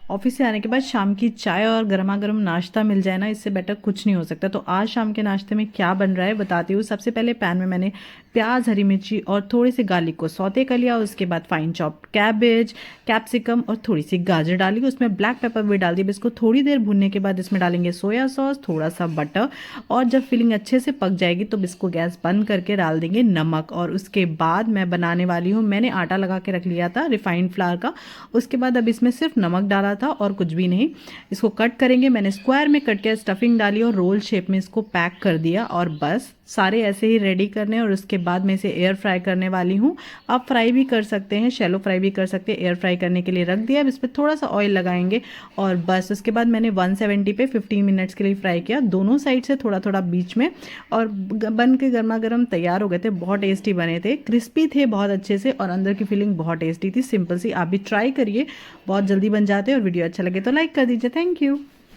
Office से आने के बाद शाम की चाय और गर्मा गर्म नाश्ता मिल जाए ना, इससे बेटर कुछ नहीं हो सकता। तो आज शाम के नाश्ते में क्या बन रहा है बताती हूँ। सबसे पहले पैन में मैंने प्याज, हरी मिर्ची और थोड़ी सी गार्लिक को सौते कर लिया। उसके बाद फाइन चॉप्ड कैबेज, कैप्सिकम और थोड़ी सी गाजर डाली। उसमें ब्लैक पेपर भी डाल दी। अब इसको थोड़ी देर भूनने के बाद इसमें डालेंगे सोया सॉस, थोड़ा सा बटर, और जब फिलिंग अच्छे से पक जाएगी तो इसको गैस बंद करके डाल देंगे नमक। और उसके बाद मैं बनाने वाली हूँ, मैंने आटा लगा के रख लिया था रिफाइंड फ्लावर का। उसके बाद अब इसमें सिर्फ नमक डाला था और कुछ भी नहीं। इसको कट करेंगे। मैंने स्क्वायर में कट किया, स्टफिंग डाली और रोल शेप में इसको पैक कर दिया। और बस सारे ऐसे ही रेडी करने, और उसके बाद मैं इसे एयर फ्राई करने वाली हूँ। आप फ्राई भी कर सकते हैं, शैलो फ्राई भी कर सकते हैं। एयर फ्राई करने के लिए रख दिया। अब इस पर थोड़ा सा ऑयल लगाएंगे और बस उसके बाद मैंने 170 पे 15 मिनट्स के लिए फ्राई किया, दोनों साइड से थोड़ा थोड़ा बीच में। और बन के गर्मा गर्म तैयार हो गए थे। बहुत टेस्टी बने थे, क्रिस्पी थे बहुत अच्छे से, और अंदर की फीलिंग बहुत टेस्टी थी। सिंपल सी, आप भी ट्राई करिए, बहुत जल्दी बन जाते हैं। और वीडियो अच्छा लगे तो लाइक कर दीजिए। Thank you.